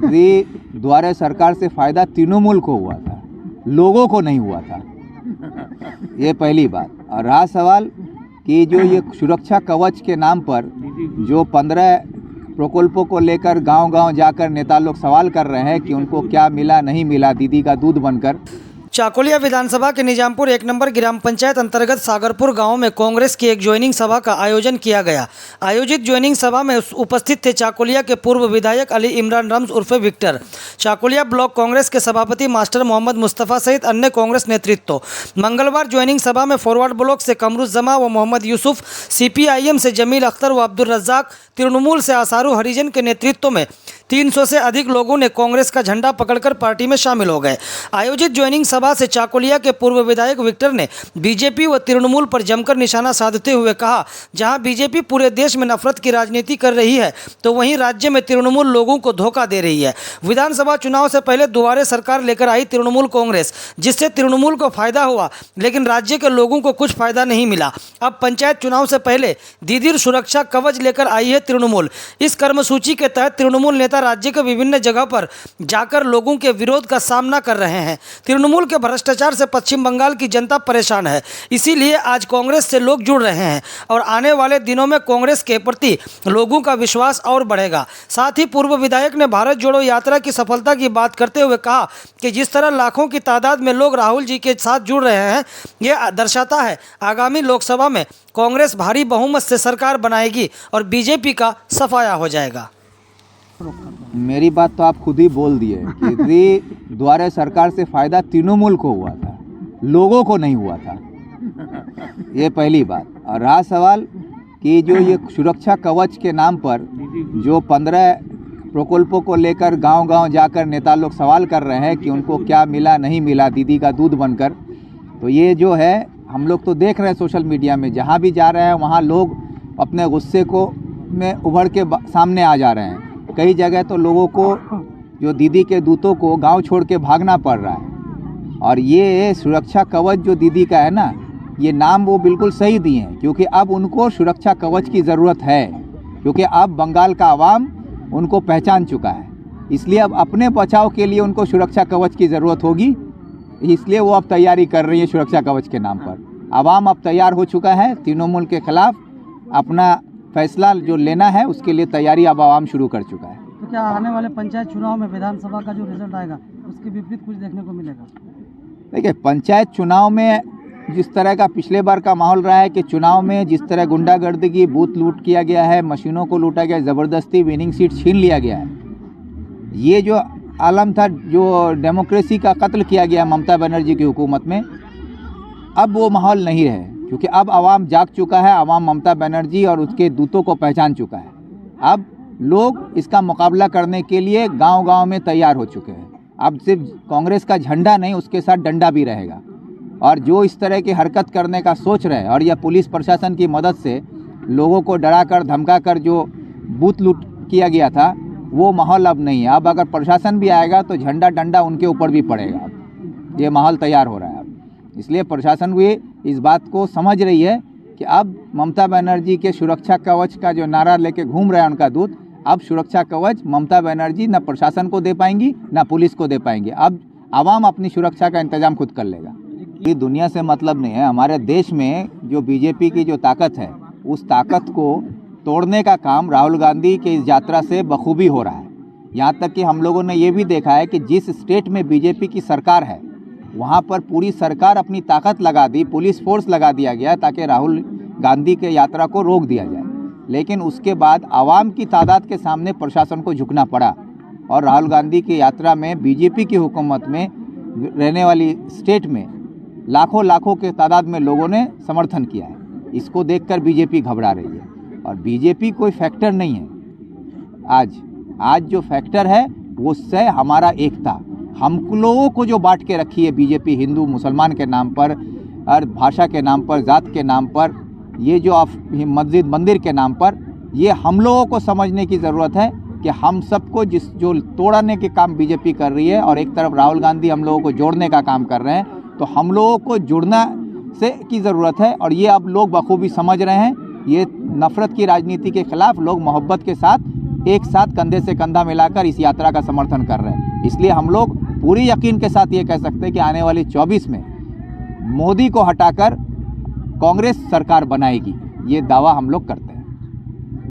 द्वारा सरकार से फायदा तृणमूल को हुआ था, लोगों को नहीं हुआ था। ये पहली बात। और रहा सवाल कि जो ये सुरक्षा कवच के नाम पर जो 15 प्रकल्पों को लेकर गांव-गांव जाकर नेता लोग सवाल कर रहे हैं कि उनको क्या मिला नहीं मिला दीदी का दूध बनकर। चाकुलिया विधानसभा के निजामपुर 1 नंबर ग्राम पंचायत अंतर्गत सागरपुर गांव में कांग्रेस की एक ज्वाइनिंग सभा का आयोजन किया गया। आयोजित ज्वाइनिंग सभा में उपस्थित थे चाकुलिया के पूर्व विधायक अली इमरान रम्ज उर्फे विक्टर, चाकुलिया ब्लॉक कांग्रेस के सभापति मास्टर मोहम्मद मुस्तफ़ा सहित अन्य कांग्रेस नेतृत्व। मंगलवार ज्वाइनिंग सभा में फॉरवर्ड ब्लॉक से कमरुज जमा व मोहम्मद यूसुफ, CPIM से जमील अख्तर व अब्दुल रज्जाक, तृणमूल से आसारू हरिजन के नेतृत्व में 300 से अधिक लोगों ने कांग्रेस का झंडा पकड़कर पार्टी में शामिल हो गए। आयोजित ज्वाइनिंग सभा से चाकुलिया के पूर्व विधायक विक्टर ने बीजेपी व तृणमूल पर जमकर निशाना साधते हुए कहा, जहां बीजेपी पूरे देश में नफरत की राजनीति कर रही है तो वहीं राज्य में तृणमूल लोगों को धोखा दे रही है। विधानसभा चुनाव से पहले दोबारा सरकार लेकर आई तृणमूल कांग्रेस, जिससे तृणमूल को फायदा हुआ लेकिन राज्य के लोगों को कुछ फायदा नहीं मिला। अब पंचायत चुनाव से पहले दीदी सुरक्षा कवच लेकर आई है तृणमूल। इस कर्मसूची के तहत तृणमूल नेता राज्य के विभिन्न जगह पर जाकर लोगों के विरोध का सामना कर रहे हैं। तृणमूल के भ्रष्टाचार से पश्चिम बंगाल की जनता परेशान है, इसीलिए आज कांग्रेस से लोग जुड़ रहे हैं और आने वाले दिनों में कांग्रेस के प्रति लोगों का विश्वास और बढ़ेगा। साथ ही पूर्व विधायक ने भारत जोड़ो यात्रा की सफलता की बात करते हुए कहा कि जिस तरह लाखों की तादाद में लोग राहुल जी के साथ जुड़ रहे हैं, यह दर्शाता है आगामी लोकसभा में कांग्रेस भारी बहुमत से सरकार बनाएगी और बीजेपी का सफाया हो जाएगा। मेरी बात तो आप खुद ही बोल दिए कि द्वारा सरकार से फायदा तृणमूल को हुआ था, लोगों को नहीं हुआ था। ये पहली बात। और रहा सवाल कि जो ये सुरक्षा कवच के नाम पर जो 15 प्रकल्पों को लेकर गांव-गांव जाकर नेता लोग सवाल कर रहे हैं कि उनको क्या मिला नहीं मिला दीदी का दूध बनकर, तो ये जो है हम लोग तो देख रहे हैं सोशल मीडिया में, जहाँ भी जा रहे हैं वहाँ लोग अपने गुस्से को में उभर के सामने आ जा रहे हैं। कई जगह तो लोगों को जो दीदी के दूतों को गांव छोड़ के भागना पड़ रहा है। और ये सुरक्षा कवच जो दीदी का है ना, ये नाम वो बिल्कुल सही दिए हैं, क्योंकि अब उनको सुरक्षा कवच की ज़रूरत है, क्योंकि अब बंगाल का आवाम उनको पहचान चुका है। इसलिए अब अपने बचाव के लिए उनको सुरक्षा कवच की ज़रूरत होगी, इसलिए वो अब तैयारी कर रही है सुरक्षा कवच के नाम पर। आवाम अब तैयार हो चुका है, तृणमूल के खिलाफ अपना फैसला जो लेना है उसके लिए तैयारी अब आवाम शुरू कर चुका है। तो क्या आने वाले पंचायत चुनाव में विधानसभा का जो रिजल्ट आएगा उसके विपरीत कुछ देखने को मिलेगा? देखिए, पंचायत चुनाव में जिस तरह का पिछले बार का माहौल रहा है कि चुनाव में जिस तरह गुंडागर्दी, बूथ लूट किया गया है, मशीनों को लूटा गया, ज़बरदस्ती विनिंग सीट छीन लिया गया है, ये जो आलम था, जो डेमोक्रेसी का कत्ल किया गया ममता बनर्जी की हुकूमत में, अब वो माहौल नहीं है, क्योंकि अब आवाम जाग चुका है। आवाम ममता बनर्जी और उसके दूतों को पहचान चुका है। अब लोग इसका मुकाबला करने के लिए गांव-गांव में तैयार हो चुके हैं। अब सिर्फ कांग्रेस का झंडा नहीं, उसके साथ डंडा भी रहेगा। और जो इस तरह की हरकत करने का सोच रहे हैं और यह पुलिस प्रशासन की मदद से लोगों को डराकर धमकाकर जो बूथ लूट किया गया था, वो माहौल अब नहीं है। अब अगर प्रशासन भी आएगा तो झंडा डंडा उनके ऊपर भी पड़ेगा। अब ये माहौल तैयार हो रहा है। इसलिए प्रशासन भी इस बात को समझ रही है कि अब ममता बनर्जी के सुरक्षा कवच का जो नारा लेके घूम रहा है उनका दूत, अब सुरक्षा कवच ममता बनर्जी न प्रशासन को दे पाएंगी न पुलिस को दे पाएंगे। अब आवाम अपनी सुरक्षा का इंतजाम खुद कर लेगा। ये दुनिया से मतलब नहीं है। हमारे देश में जो बीजेपी की जो ताकत है, उस ताकत को तोड़ने का काम राहुल गांधी के इस यात्रा से बखूबी हो रहा है। यहाँ तक कि हम लोगों ने ये भी देखा है कि जिस स्टेट में बीजेपी की सरकार है, वहाँ पर पूरी सरकार अपनी ताकत लगा दी, पुलिस फोर्स लगा दिया गया ताकि राहुल गांधी के यात्रा को रोक दिया जाए। लेकिन उसके बाद आवाम की तादाद के सामने प्रशासन को झुकना पड़ा और राहुल गांधी की यात्रा में बीजेपी की हुकूमत में रहने वाली स्टेट में लाखों के तादाद में लोगों ने समर्थन किया है। इसको देखकर बीजेपी घबरा रही है और बीजेपी कोई फैक्टर नहीं है। आज जो फैक्टर है वो है हमारा एकता। हम लोगों को जो बांट के रखी है बीजेपी, हिंदू मुसलमान के नाम पर और भाषा के नाम पर, जात के नाम पर, ये जो मस्जिद मंदिर के नाम पर, ये हम लोगों को समझने की ज़रूरत है कि हम सबको जो तोड़ने के काम बीजेपी कर रही है और एक तरफ राहुल गांधी हम लोगों को जोड़ने का काम कर रहे हैं, तो हम लोगों को जुड़ना से की ज़रूरत है। और ये अब लोग बखूबी समझ रहे हैं। ये नफ़रत की राजनीति के ख़िलाफ़ लोग मोहब्बत के साथ एक साथ कंधे से कंधा मिलाकर इस यात्रा का समर्थन कर रहे हैं। इसलिए हम लोग पूरी यकीन के साथ ये कह सकते हैं कि आने वाली 24 में मोदी को हटाकर कांग्रेस सरकार बनाएगी, ये दावा हम लोग करते हैं।